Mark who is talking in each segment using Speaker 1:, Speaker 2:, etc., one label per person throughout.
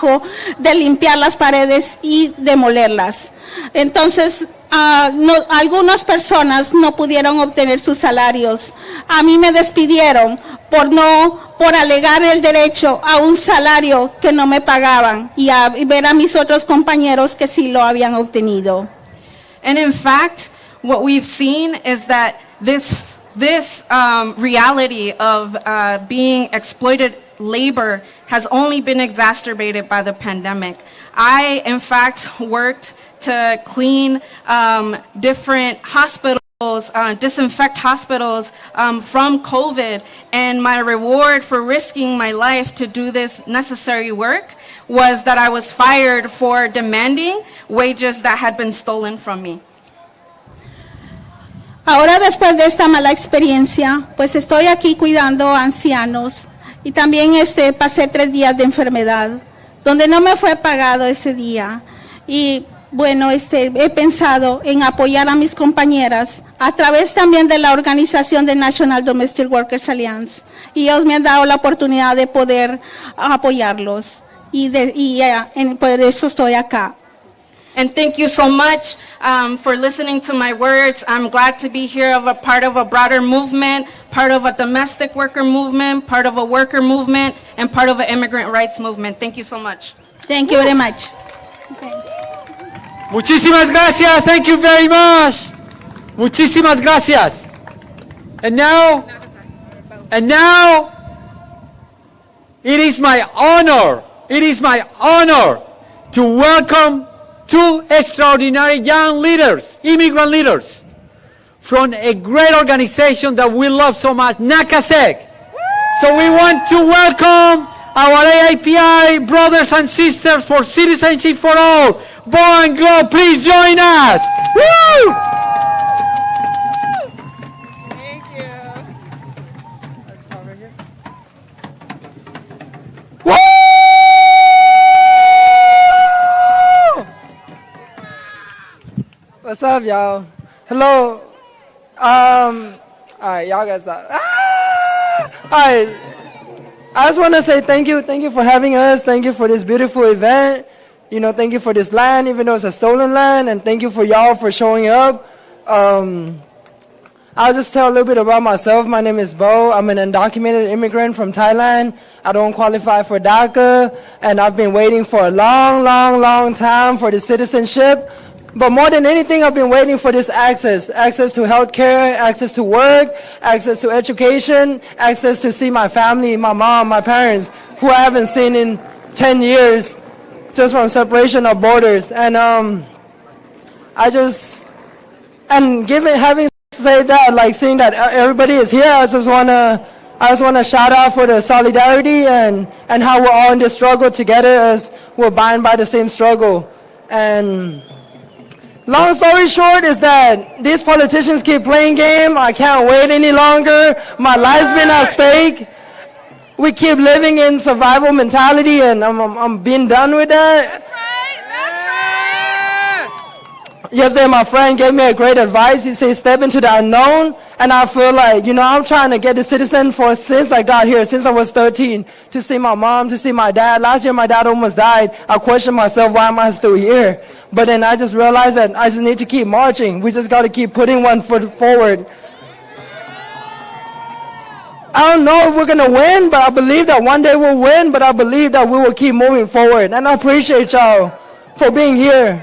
Speaker 1: trabajo de limpiar las paredes y demolerlas. Entonces, algunas personas no pudieron obtener sus salarios. A mí me despidieron por alegar el derecho a un salario que no me pagaban y ver a mis otros compañeros que sí lo habían obtenido.
Speaker 2: And in fact, what we've seen is that this reality of being exploited labor has only been exacerbated by the pandemic. I, in fact, worked to clean different hospitals, disinfect hospitals from COVID, and my reward for risking my life to do this necessary work was that I was fired for demanding wages that had been stolen from me.
Speaker 1: Ahora, después de esta mala experiencia, pues estoy aquí cuidando a ancianos y también pasé 3 días de enfermedad, donde no me fue pagado ese día. Y bueno, he pensado en apoyar a mis compañeras a través también de la organización de National Domestic Workers Alliance. Y ellos me han dado la oportunidad de poder apoyarlos. Y por eso estoy acá.
Speaker 2: And thank you so much for listening to my words. I'm glad to be here of a part of a broader movement, part of a domestic worker movement, part of a worker movement, and part of an immigrant rights movement. Thank you so much.
Speaker 1: Thank you very much. Thanks.
Speaker 3: Muchísimas gracias. Thank you very much. Muchísimas gracias. And now, it is my honor to welcome 2 extraordinary young leaders, immigrant leaders, from a great organization that we love so much, NACASEC. So we want to welcome our AIPI brothers and sisters for Citizenship for All. Bo and Glow, please join us. Woo!
Speaker 4: Thank you. Let's start right here.
Speaker 3: Woo!
Speaker 4: What's up, y'all? Hello. All right, y'all got stop. All right. I just want to say thank you for having us. Thank you for this beautiful event. You know, thank you for this land, even though it's a stolen land, and thank you for y'all for showing up. I'll just tell a little bit about myself. My name is Bo. I'm an undocumented immigrant from Thailand. I don't qualify for DACA, and I've been waiting for a long time for the citizenship. But more than anything, I've been waiting for this access to healthcare, access to work, access to education, access to see my family, my mom, my parents, who I haven't seen in 10 years, just from separation of borders. And having said that, like seeing that everybody is here, I just wanna shout out for the solidarity and how we're all in this struggle together as we're bound by the same struggle. And long story short is that these politicians keep playing game. I can't wait any longer. My life's been at stake. We keep living in survival mentality, and I'm being done with that. That's right. Yesterday, my friend gave me a great advice. He said, step into the unknown. And I feel like, I'm trying to get the citizen since I got here, since I was 13, to see my mom, to see my dad. Last year, my dad almost died. I questioned myself, why am I still here? But then I just realized that I just need to keep marching. We just got to keep putting one foot forward. I don't know if we're going to win, but I believe that one day we'll win, but I believe that we will keep moving forward. And I appreciate y'all for being here.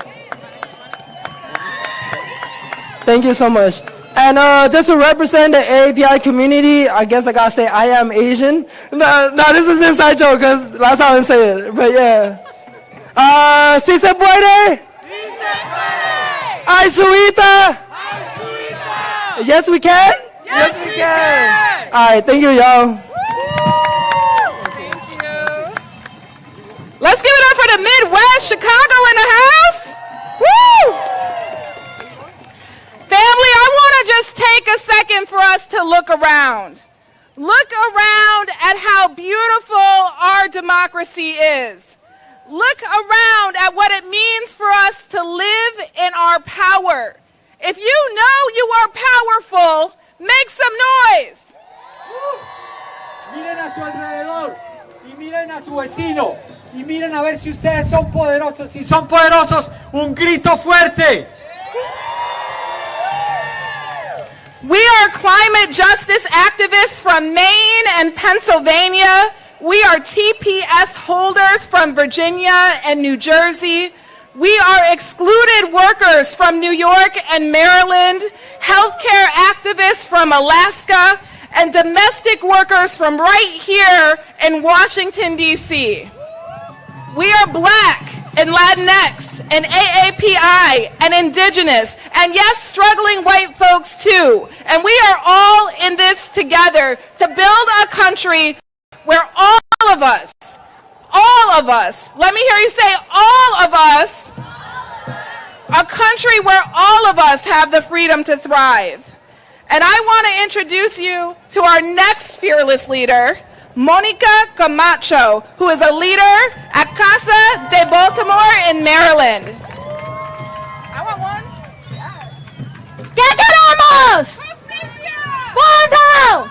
Speaker 4: Thank you so much. And just to represent the AAPI community, I guess I got to say I am Asian. No, this is inside joke because last time I didn't say it. But yeah. Si se puede? Si se puede. Ay, suita? Ay, suita. Yes, we can? Yes, we can. All right, thank you, y'all.
Speaker 5: Thank you. Let's give it up for the Midwest, Chicago in the house. Woo! Family, I want to just take a second for us to look around. Look around at how beautiful our democracy is. Look around at what it means for us to live in our power. If you know you are powerful, make some noise.
Speaker 3: Miren a su alrededor y miren a su vecino. Y miren a ver si ustedes son poderosos. Si son poderosos, un grito fuerte.
Speaker 5: We are climate justice activists from Maine and Pennsylvania. We are TPS holders from Virginia and New Jersey. We are excluded workers from New York and Maryland, healthcare activists from Alaska, and domestic workers from right here in Washington, D.C. We are Black and Latinx and AAPI and Indigenous and yes, struggling white folks too. And we are all in this together to build a country where all of us, let me hear you say all of us, a country where all of us have the freedom to thrive. And I want to introduce you to our next fearless leader, Monica Camacho, who is a leader at Casa de Baltimore in Maryland. I want one.
Speaker 6: ¿Qué queremos? ¿Cuándo?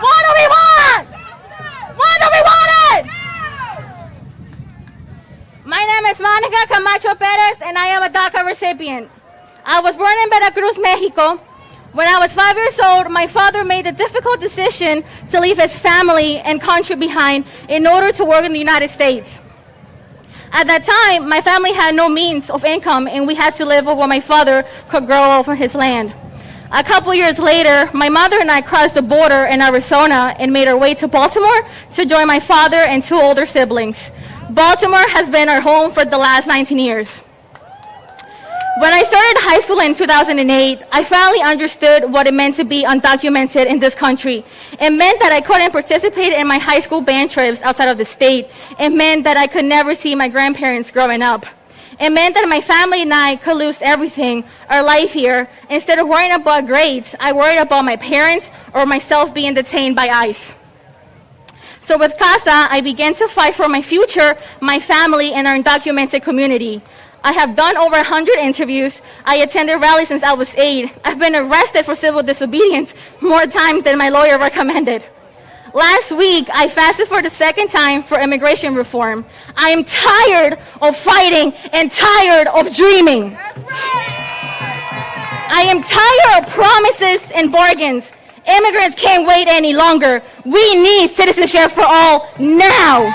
Speaker 6: What do we want? What do we want it? My name is Monica Camacho Perez, and I am a DACA recipient. I was born in Veracruz, Mexico. When I was 5 years old, my father made the difficult decision to leave his family and country behind in order to work in the United States. At that time, my family had no means of income, and we had to live with what my father could grow off of his land. A couple years later, my mother and I crossed the border in Arizona and made our way to Baltimore to join my father and two older siblings. Baltimore has been our home for the last 19 years. When I started high school in 2008, I finally understood what it meant to be undocumented in this country. It meant that I couldn't participate in my high school band trips outside of the state. It meant that I could never see my grandparents growing up. It meant that my family and I could lose everything, our life here. Instead of worrying about grades, I worried about my parents or myself being detained by ICE. So with CASA, I began to fight for my future, my family, and our undocumented community. I have done over 100 interviews. I attended rallies since I was 8. I've been arrested for civil disobedience more times than my lawyer recommended. Last week, I fasted for the second time for immigration reform. I am tired of fighting and tired of dreaming. I am tired of promises and bargains. Immigrants can't wait any longer. We need citizenship for all now.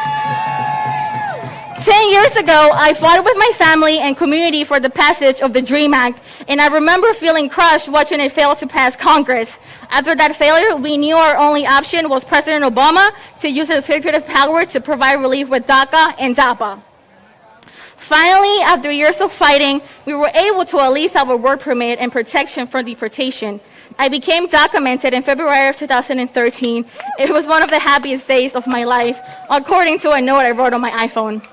Speaker 6: 10 years ago, I fought with my family and community for the passage of the DREAM Act, and I remember feeling crushed watching it fail to pass Congress. After that failure, we knew our only option was President Obama to use his executive power to provide relief with DACA and DAPA. Finally, after years of fighting, we were able to at least have a work permit and protection from deportation. I became documented in February of 2013. It was one of the happiest days of my life, according to a note I wrote on my iPhone.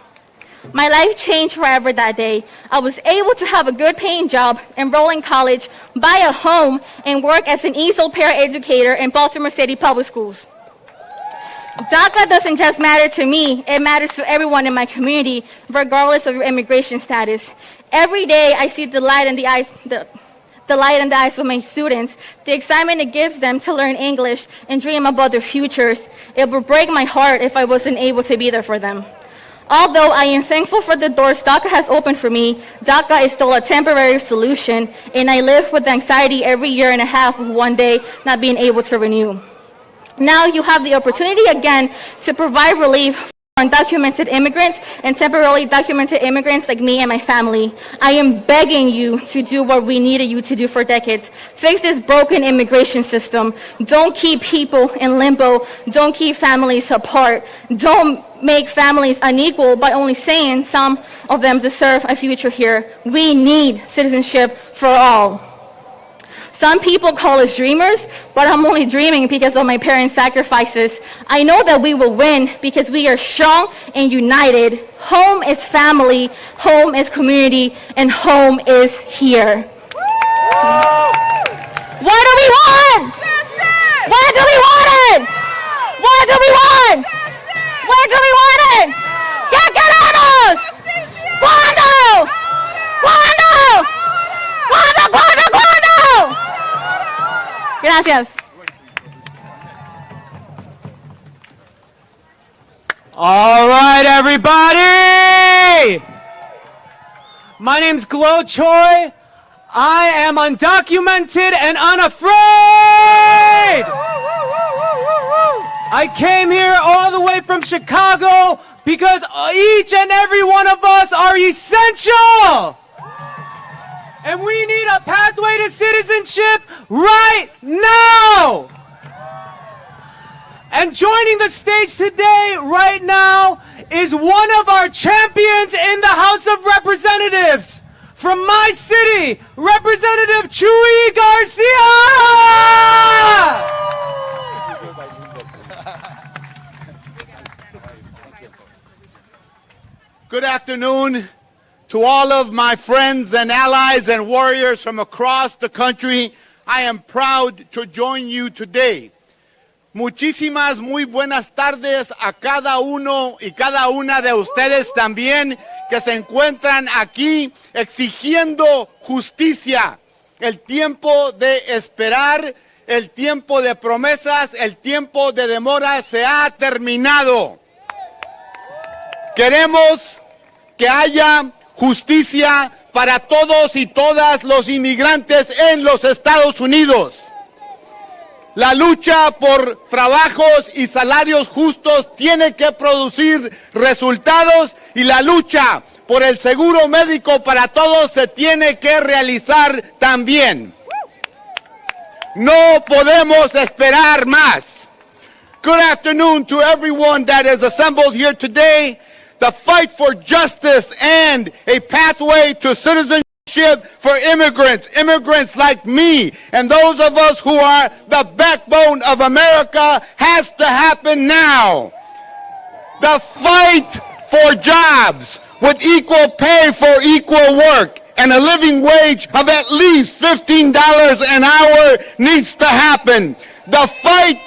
Speaker 6: My life changed forever that day. I was able to have a good paying job, enroll in college, buy a home, and work as an ESOL paraeducator in Baltimore City Public Schools. DACA doesn't just matter to me, it matters to everyone in my community, regardless of your immigration status. Every day I see the light in the eyes of my students, the excitement it gives them to learn English and dream about their futures. It would break my heart if I wasn't able to be there for them. Although I am thankful for the doors DACA has opened for me, DACA is still a temporary solution, and I live with anxiety every year and a half of one day not being able to renew. Now you have the opportunity again to provide relief for undocumented immigrants and temporarily documented immigrants like me and my family. I am begging you to do what we needed you to do for decades. Fix this broken immigration system. Don't keep people in limbo. Don't keep families apart. Don't make families unequal by only saying some of them deserve a future here. We need citizenship for all. Some people call us dreamers, but I'm only dreaming because of my parents' sacrifices. I know that we will win because we are strong and united. Home is family, home is community, and home is here. What do we want? What do we want it? What do we want? What do we want it? ¿Qué queremos? ¿Cuándo? ¿Cuándo? ¿Cuándo? ¿Cuándo? ¿Cuándo? Gracias.
Speaker 3: All right, everybody. everybody! My name's Chuy. I am undocumented and unafraid! I came here all the way from Chicago because each and every one of us are essential! And we need a pathway to citizenship right now! And joining the stage today, right now, is one of our champions in the House of Representatives. From my city, Representative Chuy Garcia!
Speaker 7: Good afternoon to all of my friends and allies and warriors from across the country. I am proud to join you today. Muchísimas muy buenas tardes a cada uno y cada una de ustedes también que se encuentran aquí exigiendo justicia. El tiempo de esperar, el tiempo de promesas, el tiempo de demora se ha terminado. Queremos que haya justicia para todos y todas los inmigrantes en los Estados Unidos. La lucha por trabajos y salarios justos tiene que producir resultados y la lucha por el seguro médico para todos se tiene que realizar también. No podemos esperar más. Good afternoon to everyone that is assembled here today. The fight for justice and a pathway to citizenship for immigrants like me, and those of us who are the backbone of America has to happen now. The fight for jobs with equal pay for equal work and a living wage of at least $15 an hour needs to happen. The fight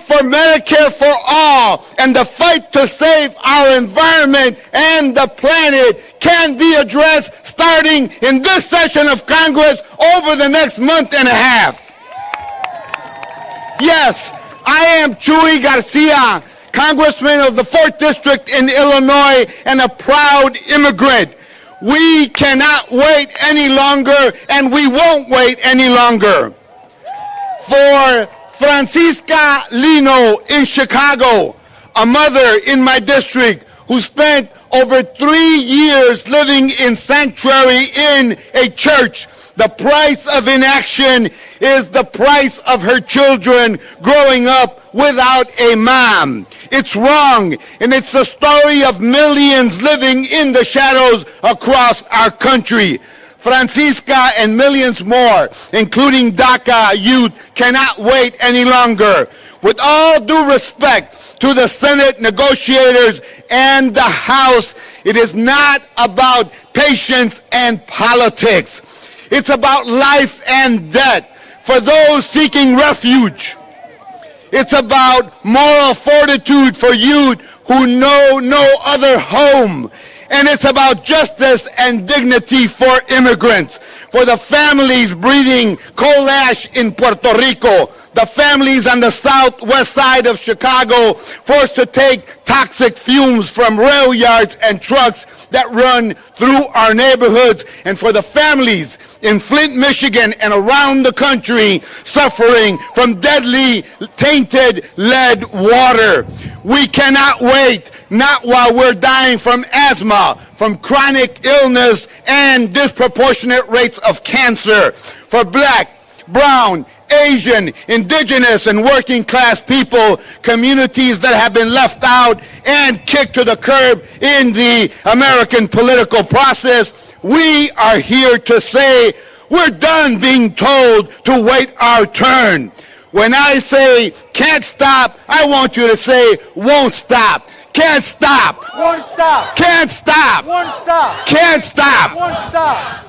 Speaker 7: for Medicare for all and the fight to save our environment and the planet can be addressed starting in this session of Congress over the next month and a half. Yes, I am Chuy Garcia, Congressman of the 4th District in Illinois and a proud immigrant. We cannot wait any longer and we won't wait any longer. For Francisca Lino in Chicago, a mother in my district who spent over 3 years living in sanctuary in a church. The price of inaction is the price of her children growing up without a mom. It's wrong, and it's the story of millions living in the shadows across our country. Francisca and millions more, including DACA youth, cannot wait any longer. With all due respect to the Senate negotiators and the House, it is not about patience and politics. It's about life and death for those seeking refuge. It's about moral fortitude for youth who know no other home. And it's about justice and dignity for immigrants, for the families breathing coal ash in Puerto Rico, the families on the southwest side of Chicago forced to take toxic fumes from rail yards and trucks that run through our neighborhoods, and for the families in Flint, Michigan and around the country suffering from deadly tainted lead water. We cannot wait, not while we're dying from asthma, from chronic illness and disproportionate rates of cancer. For black, brown, Asian, indigenous, and working class people, communities that have been left out and kicked to the curb in the American political process, we are here to say we're done being told to wait our turn. When I say can't stop, I want you to say won't stop. Can't stop.
Speaker 3: Won't stop.
Speaker 7: Can't stop.
Speaker 3: Won't stop.
Speaker 7: Can't stop.
Speaker 3: Won't stop.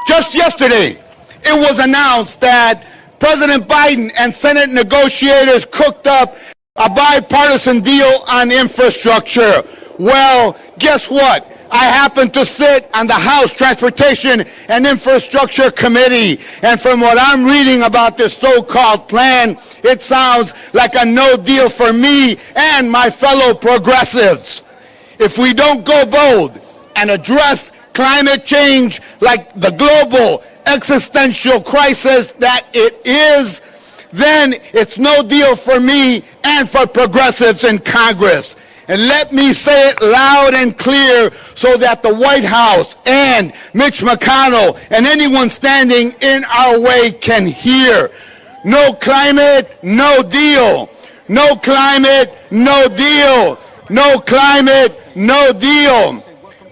Speaker 7: Just yesterday, it was announced that President Biden and Senate negotiators cooked up a bipartisan deal on infrastructure. Well, guess what? I happen to sit on the House Transportation and Infrastructure Committee, and from what I'm reading about this so-called plan, it sounds like a no deal for me and my fellow progressives. if we don't go bold and address climate change like the global existential crisis that it is, then it's no deal for me and for progressives in Congress. And let me say it loud and clear so that the White House and Mitch McConnell and anyone standing in our way can hear. No climate, no deal. No climate, no deal. No climate, no deal.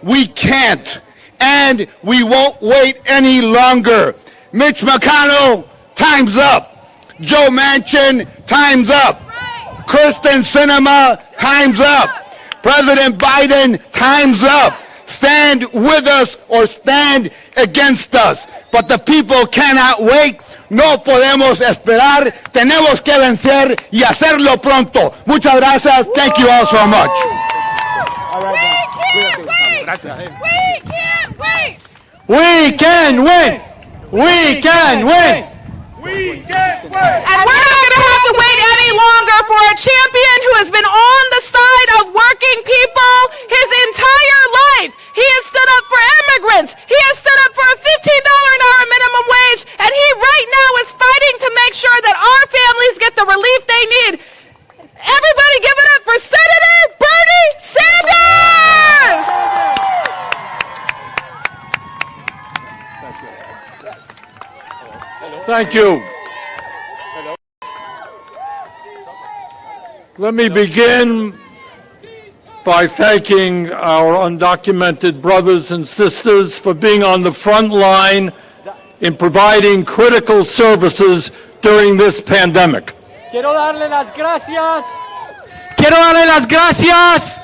Speaker 7: We can't, and we won't wait any longer. Mitch McConnell, time's up. Joe Manchin, time's up. Kirsten Sinema, time's up. President Biden, time's up. Stand with us or stand against us. But the people cannot wait. No podemos esperar. Tenemos que vencer y hacerlo pronto. Muchas gracias. Thank you all so much.
Speaker 5: We can't wait!
Speaker 3: We can win! We can win!
Speaker 5: And we're not going to have to wait any longer for a champion who has been on the side of working people his entire life. He has stood up for immigrants. He has stood up for a $15 an hour minimum wage. And he right now is fighting to make sure that our families get the relief they need. Everybody give it up for Senator Bernie Sanders!
Speaker 3: Thank you. Let me begin by thanking our undocumented brothers and sisters for being on the front line in providing critical services during this pandemic.
Speaker 8: Quiero darle las gracias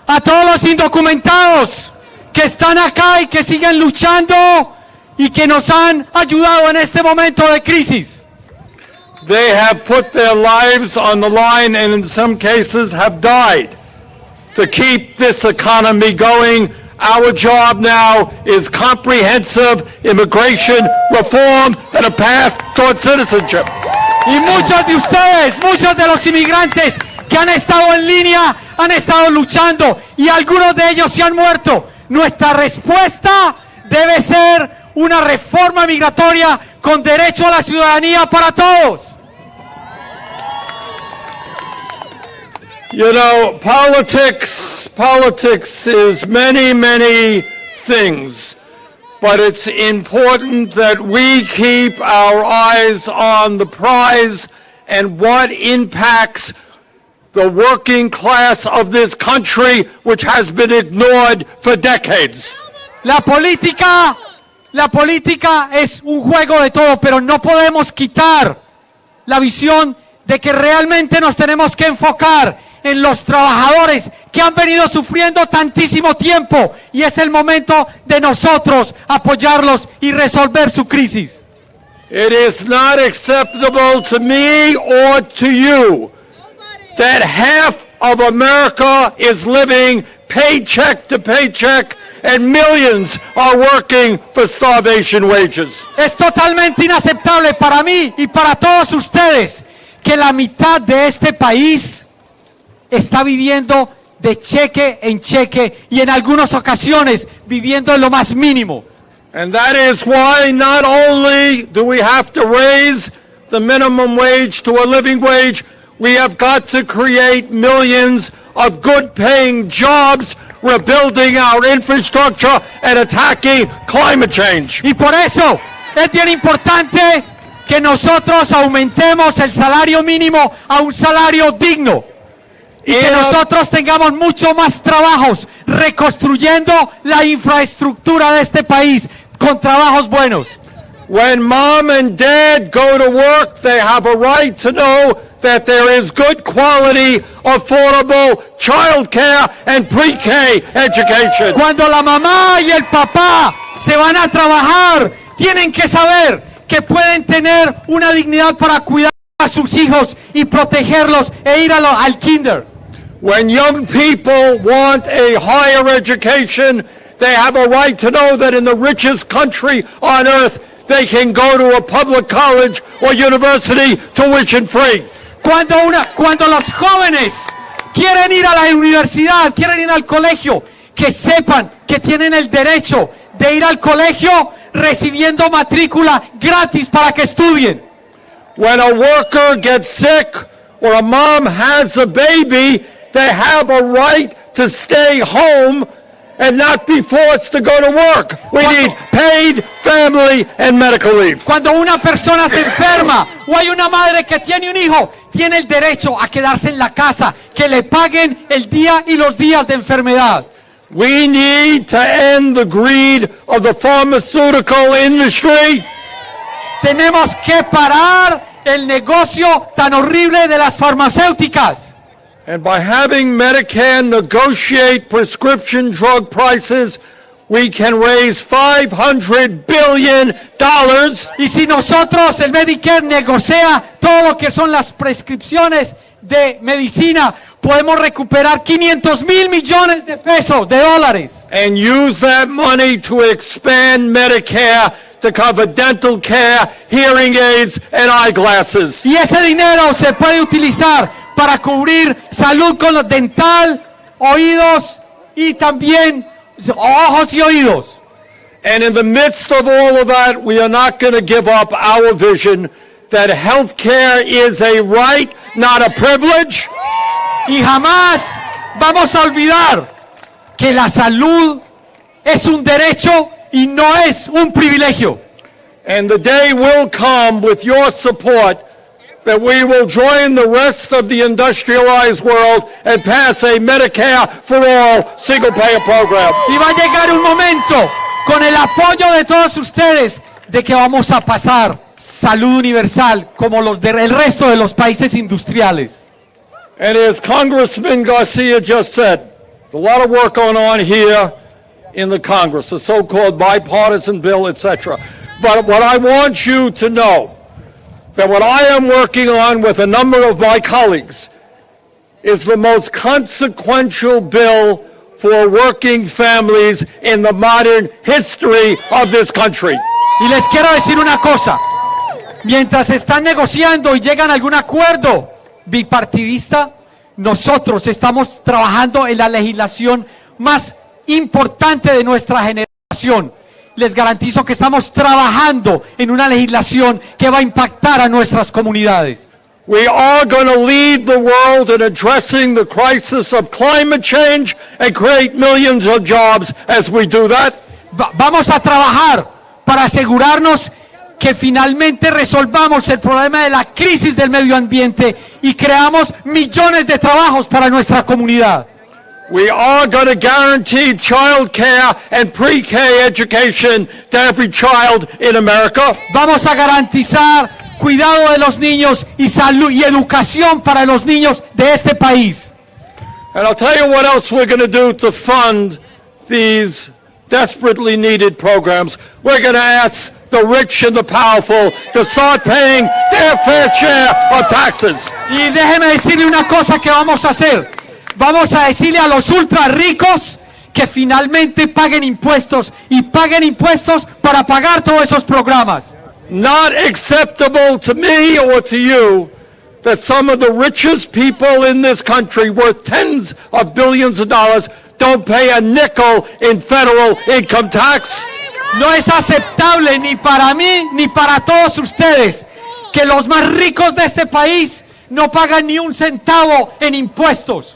Speaker 8: a todos los indocumentados que están acá y que siguen luchando y que nos han ayudado en este momento de crisis.
Speaker 3: They have put their lives on the line and in some cases have died to keep this economy going. Our job now is comprehensive immigration reform and a path toward citizenship.
Speaker 8: Y muchos de ustedes, muchos de los inmigrantes que han estado en línea, han estado luchando y algunos de ellos se han muerto. Nuestra respuesta debe ser una reforma migratoria con derecho a la ciudadanía para todos.
Speaker 3: You know, politics is many things, but it's important that we keep our eyes on the prize and what impacts the working class of this country, which has been ignored for decades.
Speaker 8: La política es un juego de todo, pero no podemos quitar la visión de que realmente nos tenemos que enfocar en los trabajadores que han venido sufriendo tantísimo tiempo y es el momento de nosotros apoyarlos y resolver su crisis.
Speaker 3: It is not acceptable to me or to you that half of America is living paycheck to paycheck and millions are working for starvation wages.
Speaker 8: Es totalmente inaceptable para mí y para todos ustedes que la mitad de este país está viviendo de cheque en cheque y en algunas ocasiones viviendo en lo más mínimo.
Speaker 3: And that is why not only do we have to raise the minimum wage to a living wage, we have got to create millions of good-paying jobs, rebuilding our infrastructure and attacking climate change.
Speaker 8: Y por eso es bien importante que nosotros aumentemos el salario mínimo a un salario digno. Y que nosotros tengamos mucho más trabajos reconstruyendo la infraestructura de este país con trabajos buenos.
Speaker 3: When mom and dad go to work, they have a right to know that there is good quality, affordable child care and pre-K education.
Speaker 8: Cuando la mamá y el papá se van a trabajar, tienen que saber que pueden tener una dignidad para cuidar a sus hijos y protegerlos e ir al kinder.
Speaker 3: When young people want a higher education, they have a right to know that in the richest country on earth, they can go to a public college or university tuition free.
Speaker 8: Cuando los jóvenes quieren ir a la universidad, quieren ir al colegio, que sepan que tienen el derecho de ir al colegio recibiendo matrícula gratis para que estudien.
Speaker 3: When a worker gets sick or a mom has a baby, they have a right to stay home and not be forced to go to work. We need paid family and medical leave.
Speaker 8: Cuando una persona se enferma o hay una madre que tiene un hijo, tiene el derecho a quedarse en la casa, que le paguen el día y los días de enfermedad.
Speaker 3: We need to end the greed of the pharmaceutical industry.
Speaker 8: Tenemos que parar el negocio tan horrible de las farmacéuticas.
Speaker 3: And by having Medicare negotiate prescription drug prices, we can raise $500 billion.
Speaker 8: Y si nosotros, el Medicare, negocia todo lo que son las prescripciones de medicina, podemos recuperar 500,000 millones de pesos, de dólares.
Speaker 3: And use that money to expand Medicare to cover dental care, hearing aids, and eyeglasses.
Speaker 8: Y ese dinero se puede utilizar para cubrir salud con los dental, oídos y también ojos y oídos.
Speaker 3: And in the midst of all of that, we are not going to give up our vision that health care is a right, not a privilege.
Speaker 8: Y jamás vamos a olvidar que la salud es un derecho y no es un privilegio.
Speaker 3: And the day will come with your support that we will join the rest of the industrialized world and pass a Medicare for all single-payer program.
Speaker 8: Y va a llegar un momento, con el apoyo de todos ustedes, de que vamos a pasar salud universal como los del resto de los países industriales.
Speaker 3: And as Congressman Garcia just said, a lot of work going on here in the Congress, the so-called bipartisan bill, etc. But what I want you to know, that what I am working on with a number of my colleagues is the most consequential bill for working families in the modern history of this country.
Speaker 8: Y les quiero decir una cosa, mientras están negociando y llegan a algún acuerdo bipartidista, nosotros estamos trabajando en la legislación más importante de nuestra generación. Les garantizo que estamos trabajando en una legislación que va a impactar a nuestras comunidades.
Speaker 3: We are going to lead the world in addressing the crisis of climate change and create millions of jobs as we do that.
Speaker 8: Vamos a trabajar para asegurarnos que finalmente resolvamos el problema de la crisis del medio ambiente y creamos millones de trabajos para nuestra comunidad.
Speaker 3: We are going to guarantee child care and pre-K education to every child in America.
Speaker 8: Vamos a garantizar cuidado de los niños y salud y educación para los niños de este país.
Speaker 3: And I'll tell you what else we're going to do to fund these desperately needed programs. We're going to ask the rich and the powerful to start paying their fair share of taxes.
Speaker 8: Y déjeme decirle una cosa que vamos a hacer. Vamos a decirle a los ultra ricos que finalmente paguen impuestos y paguen impuestos para pagar todos esos programas.
Speaker 3: Not acceptable to me or to you that some of the richest people in this country, worth tens of billions of dollars, don't pay a nickel in federal income tax.
Speaker 8: No es aceptable ni para mí ni para todos ustedes que los más ricos de este país no pagan ni un centavo en impuestos.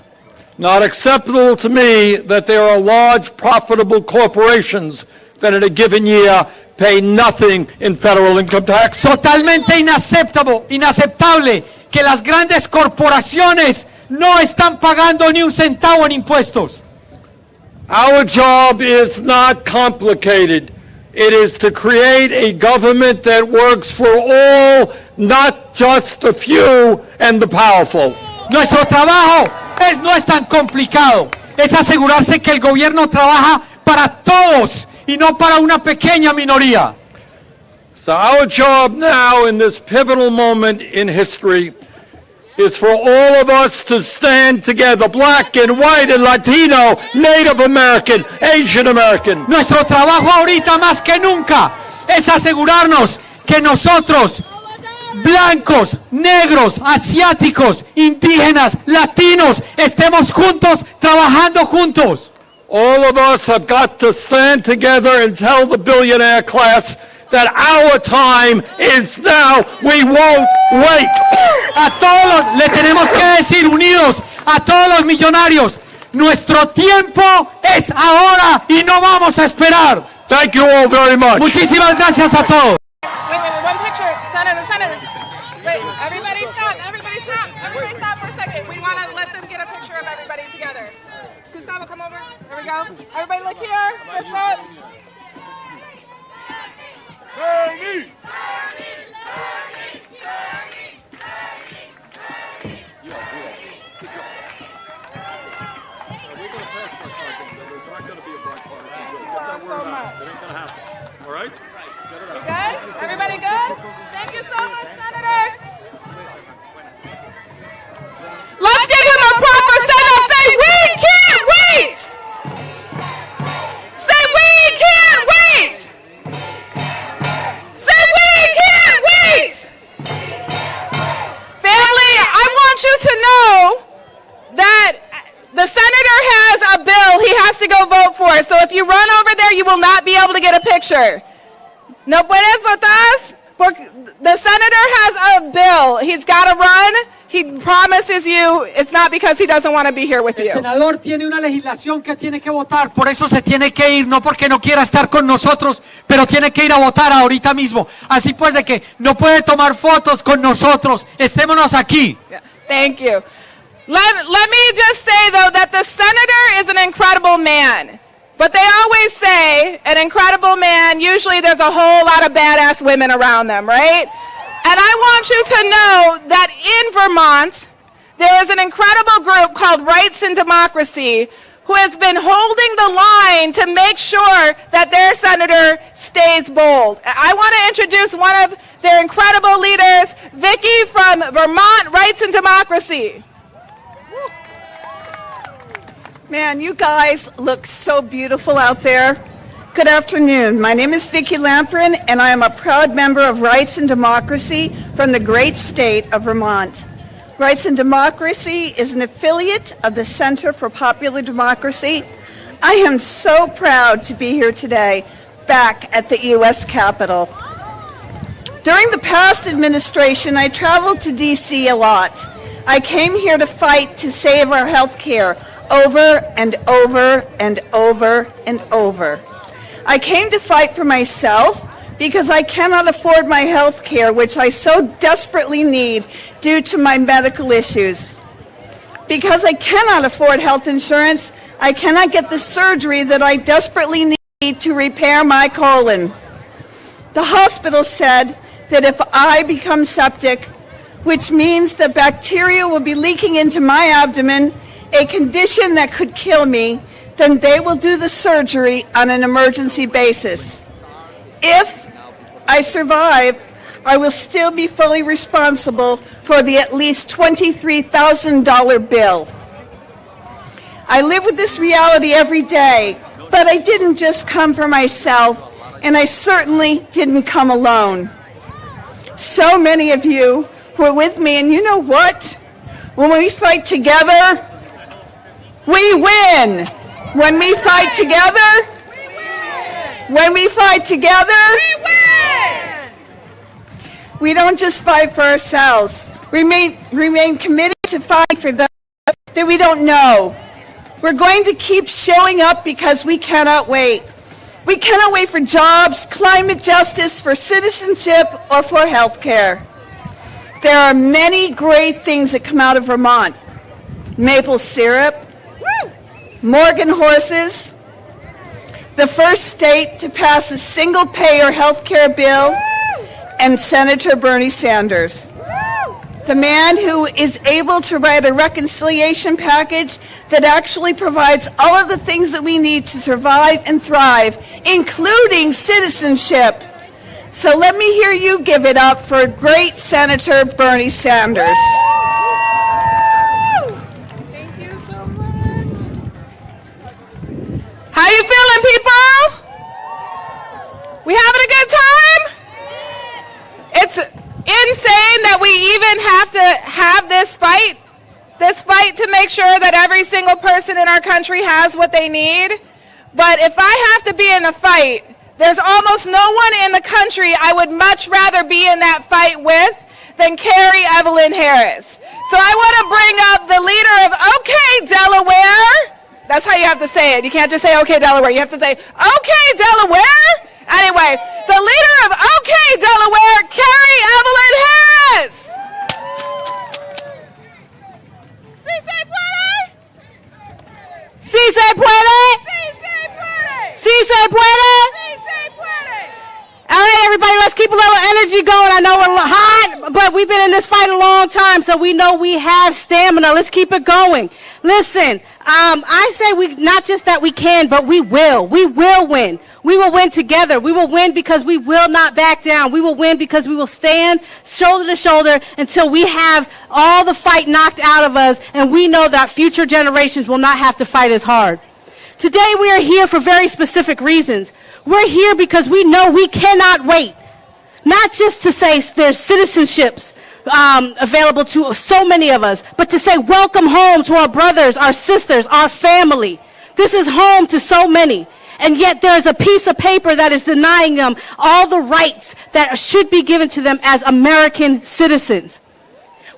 Speaker 3: Not acceptable to me that there are large profitable corporations that in a given year pay nothing in federal income tax.
Speaker 8: Totalmente inaceptable que las grandes corporaciones no están pagando ni un centavo en impuestos.
Speaker 3: Our job is not complicated. It is to create a government that works for all, not just the few and the powerful.
Speaker 8: Nuestro trabajo no es tan complicado. Es asegurarse que el gobierno trabaja para todos y no para una pequeña minoría.
Speaker 3: So our job now in this pivotal moment in history is for all of us to stand together, black and white and Latino, Native American, Asian American.
Speaker 8: Nuestro trabajo ahorita más que nunca es asegurarnos que nosotros, blancos, negros, asiáticos, indígenas, latinos, estemos juntos, trabajando juntos.
Speaker 9: All of us have got to stand together and tell the billionaire class that our time is now. We won't wait.
Speaker 8: A todos le tenemos que decir unidos, a todos los millonarios, nuestro tiempo es ahora y no vamos a esperar.
Speaker 9: Thank you all very much.
Speaker 8: Muchísimas gracias a todos.
Speaker 5: Wait, one picture. Senator. Wait, everybody stop for a second. We want to let them get a picture of everybody together. Gustavo, come over. There we go. Everybody look here. What's up?
Speaker 9: Bernie! All right?
Speaker 5: You good? Everybody good? Thank you so much, Senator. Let's give him a proper send-off. Say, we can't wait! Say, we can't wait! Say, we can't wait! Family, I want you to know that the senator has a bill he has to go vote for. So if you run over there, you will not be able to get a picture. No puedes votar. The senator has a bill. He's got to run. He promises you it's not because he doesn't want to be here with you.
Speaker 8: El senador tiene una legislación que tiene que votar, por eso se tiene que ir, no porque no quiera estar con nosotros, pero tiene que ir a votar ahorita mismo. Así pues de que no puede tomar fotos con nosotros, estémonos aquí.
Speaker 5: Yeah, thank you. Let me just say, though, that the senator is an incredible man. But they always say, an incredible man, usually there's a whole lot of badass women around them, right? And I want you to know that in Vermont, there is an incredible group called Rights and Democracy who has been holding the line to make sure that their senator stays bold. I want to introduce one of their incredible leaders, Vicky from Vermont Rights and Democracy.
Speaker 10: Man, you guys look so beautiful out there. Good afternoon. My name is Vicki Lamprin, and I am a proud member of Rights and Democracy from the great state of Vermont. Rights and Democracy is an affiliate of the Center for Popular Democracy. I am so proud to be here today, back at the U.S. Capitol. During the past administration, I traveled to D.C. a lot. I came here to fight to save our health care over and over and over and over. I came to fight for myself because I cannot afford my health care, which I so desperately need due to my medical issues. Because I cannot afford health insurance, I cannot get the surgery that I desperately need to repair my colon. The hospital said that if I become septic, which means that bacteria will be leaking into my abdomen, a condition that could kill me, then they will do the surgery on an emergency basis. If I survive, I will still be fully responsible for the at least $23,000 bill. I live with this reality every day, but I didn't just come for myself, and I certainly didn't come alone. So many of you were with me, and you know what? When we fight together, we win. When we fight together, we win. We don't just fight for ourselves. Remain committed to fight for those that we don't know. We're going to keep showing up because we cannot wait. We cannot wait for jobs, climate justice, for citizenship, or for health care. There are many great things that come out of Vermont. Maple syrup, Morgan horses, the first state to pass a single-payer health care bill, and Senator Bernie Sanders, the man who is able to write a reconciliation package that actually provides all of the things that we need to survive and thrive, including citizenship. So let me hear you give it up for great Senator Bernie Sanders.
Speaker 5: How you feeling, people? We having a good time? It's insane that every single person in our country has what they need. But if I have to be in a fight, there's almost no one in the country I would much rather be in that fight with than Carrie Evelyn Harris. So I want to bring up the leader of OK Delaware. That's how you have to say it. You can't just say OK Delaware. You have to say OK Delaware. Anyway, the leader of OK Delaware, Carrie Evelyn Harris. ¿Sí se puede?
Speaker 11: Sí se puede.
Speaker 5: Sí se puede.
Speaker 11: Sí se puede.
Speaker 5: Sí se puede.
Speaker 11: All right, everybody, let's keep a little energy going. I know we're hot, but we've been in this fight a long time, so we know we have stamina. Let's keep it going. Listen, I say we not just that we can, but we will. We will win. We will win together. We will win because we will not back down. We will win because we will stand shoulder to shoulder until we have all the fight knocked out of us, and we know that future generations will not have to fight as hard. Today we are here for very specific reasons. We're here because we know we cannot wait. Not just to say there's citizenships available to so many of us, but to say welcome home to our brothers, our sisters, our family. This is home to so many. And yet there's a piece of paper that is denying them all the rights that should be given to them as American citizens.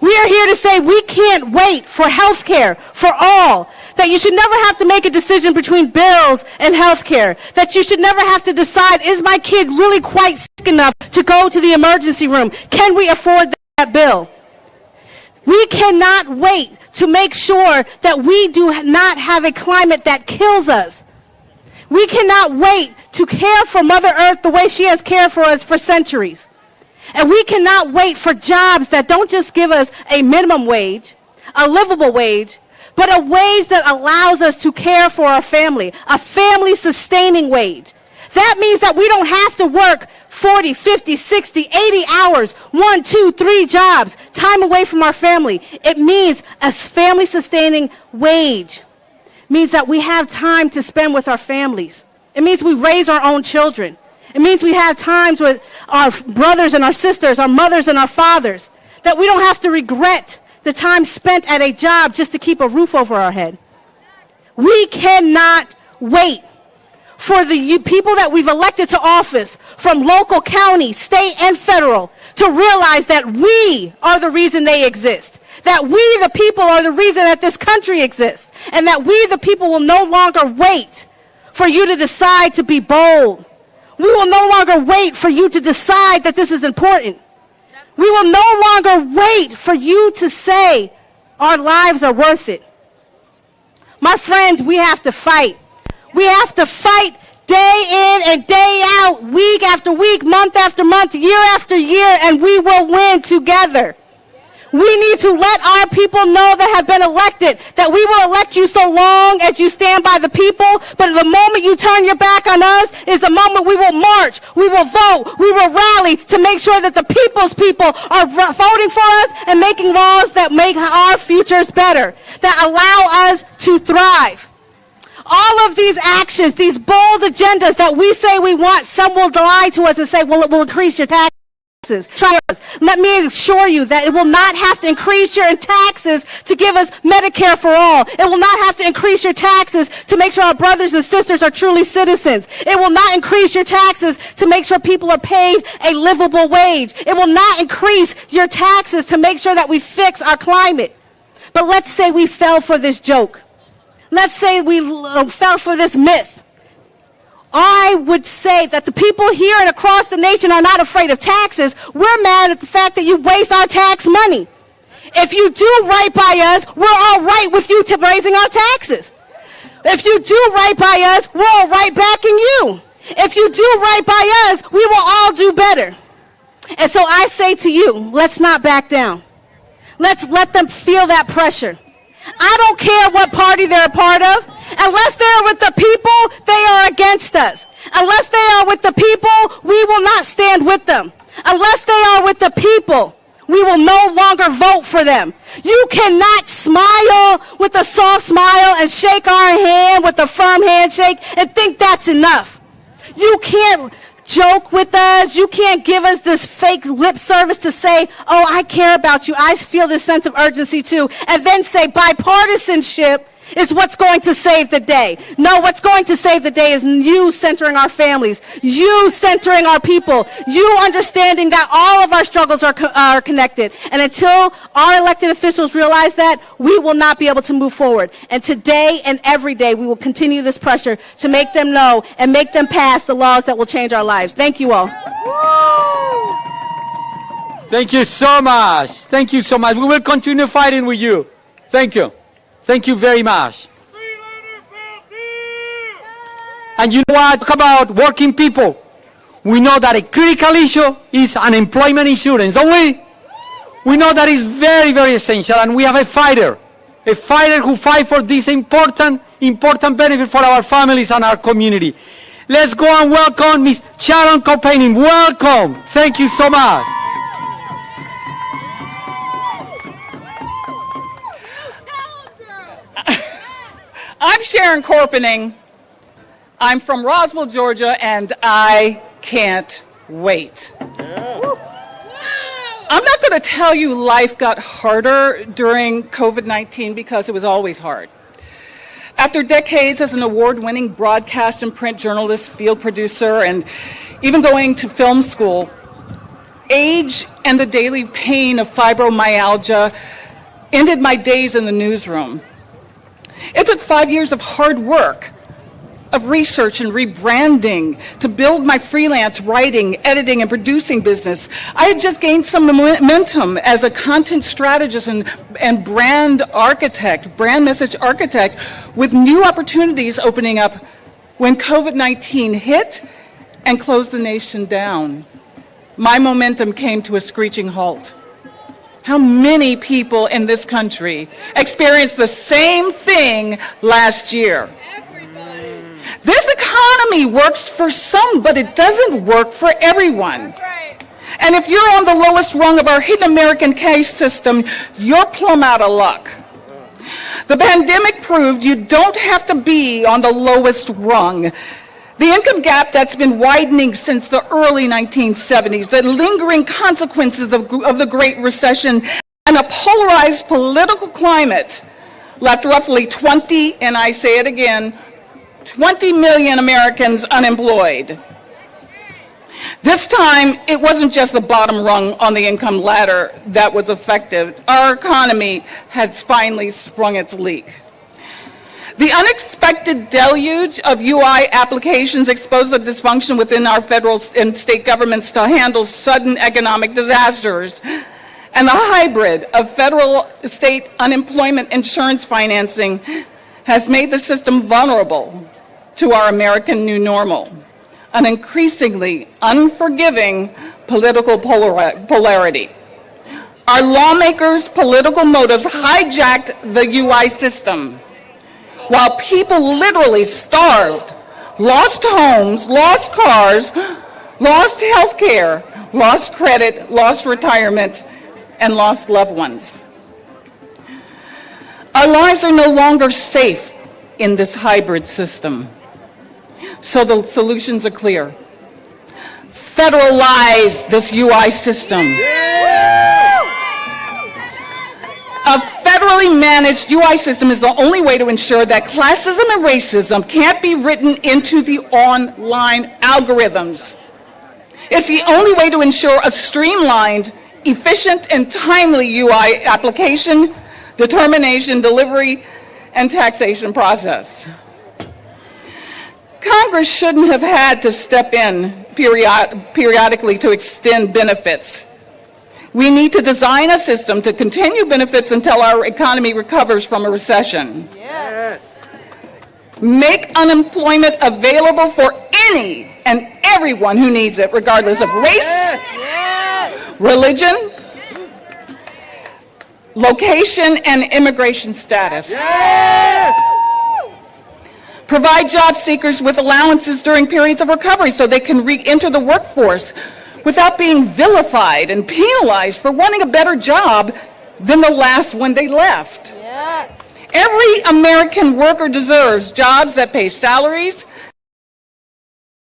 Speaker 11: We are here to say we can't wait for health care for all. That you should never have to make a decision between bills and health care. That you should never have to decide, is my kid really quite sick enough to go to the emergency room? Can we afford that bill? We cannot wait to make sure that we do not have a climate that kills us. We cannot wait to care for Mother Earth the way she has cared for us for centuries. And we cannot wait for jobs that don't just give us a minimum wage, a livable wage, but a wage that allows us to care for our family, a family-sustaining wage. That means that we don't have to work 40, 50, 60, 80 hours, 1, 2, 3 jobs, time away from our family. It means a family-sustaining wage. It means that we have time to spend with our families. It means we raise our own children. It means we have times with our brothers and our sisters, our mothers and our fathers, that we don't have to regret the time spent at a job just to keep a roof over our head. We cannot wait for the people that we've elected to office, from local, county, state, and federal, to realize that we are the reason they exist. That we, the people, are the reason that this country exists. And that we, the people, will no longer wait for you to decide to be bold. We will no longer wait for you to decide that this is important. We will no longer wait for you to say our lives are worth it. My friends, we have to fight. We have to fight day in and day out, week after week, month after month, year after year, and we will win together. We need to let our people know that have been elected that we will elect you so long as you stand by the people, but the moment you turn your back on us is the moment we will march, we will vote, we will rally to make sure that the people's people are voting for us and making laws that make our futures better, that allow us to thrive. All of these actions, these bold agendas that we say we want, some will lie to us and say, well, it will increase your taxes. Let me assure you that it will not have to increase your taxes to give us Medicare for all. It will not have to increase your taxes to make sure our brothers and sisters are truly citizens. It will not increase your taxes to make sure people are paid a livable wage. It will not increase your taxes to make sure that we fix our climate. But let's say we fell for this joke. Let's say we fell for this myth. I would say that the people here and across the nation are not afraid of taxes. We're mad at the fact that you waste our tax money. If you do right by us, we're all right with you to raising our taxes. If you do right by us, we're all right backing you. If you do right by us, we will all do better. And so I say to you, let's not back down. Let's let them feel that pressure. I don't care what party they're a part of. Unless they are with the people, they are against us. Unless they are with the people, we will not stand with them. Unless they are with the people, we will no longer vote for them. You cannot smile with a soft smile and shake our hand with a firm handshake and think that's enough. You can't joke with us. You can't give us this fake lip service to say, oh, I care about you. I feel this sense of urgency too. And then say bipartisanship is what's going to save the day. No, what's going to save the day is you centering our families, you centering our people, you understanding that all of our struggles are connected. And until our elected officials realize that, we will not be able to move forward. And today and every day, we will continue this pressure to make them know and make them pass the laws that will change our lives. Thank you all.
Speaker 3: Thank you so much. Thank you so much. We will continue fighting with you. Thank you. Thank you very much. And you know what? Talk about working people. We know that a critical issue is unemployment insurance, don't we? We know that is very, very essential, and we have a fighter who fights for this important benefit for our families and our community. Let's go and welcome Ms. Sharon Copainin. Welcome. Thank you so much.
Speaker 12: I'm Sharon Corpening. I'm from Roswell, Georgia, and I can't wait. I'm not going to tell you life got harder during COVID-19 because it was always hard. After decades as an award-winning broadcast and print journalist, field producer, and even going to film school, age and the daily pain of fibromyalgia ended my days in the newsroom. It took 5 years of hard work, of research and rebranding to build my freelance writing, editing, and producing business. I had just gained some momentum as a content strategist and brand message architect, with new opportunities opening up when COVID-19 hit and closed the nation down. My momentum came to a screeching halt. How many people in this country experienced the same thing last year? Everybody. This economy works for some, but it doesn't work for everyone. That's right. And if you're on the lowest rung of our hidden American caste system, you're plumb out of luck. The pandemic proved you don't have to be on the lowest rung. The income gap that's been widening since the early 1970s, the lingering consequences of the Great Recession, and a polarized political climate left roughly 20 million Americans unemployed. This time, it wasn't just the bottom rung on the income ladder that was affected. Our economy has finally sprung its leak. The unexpected deluge of UI applications exposed the dysfunction within our federal and state governments to handle sudden economic disasters. And the hybrid of federal state unemployment insurance financing has made the system vulnerable to our American new normal, an increasingly unforgiving political polarity. Our lawmakers' political motives hijacked the UI system, while people literally starved, lost homes, lost cars, lost health care, lost credit, lost retirement, and lost loved ones. Our lives are no longer safe in this hybrid system. So the solutions are clear. Federalize this UI system. A federally managed UI system is the only way to ensure that classism and racism can't be written into the online algorithms. It's the only way to ensure a streamlined, efficient, and timely UI application, determination, delivery, and taxation process. Congress shouldn't have had to step in periodically to extend benefits. We need to design a system to continue benefits until our economy recovers from a recession. Yes. Make unemployment available for any and everyone who needs it, regardless of race, religion, location, and immigration status. Yes. Provide job seekers with allowances during periods of recovery so they can re-enter the workforce without being vilified and penalized for wanting a better job than the last one they left. Yes. Every American worker deserves jobs that pay salaries,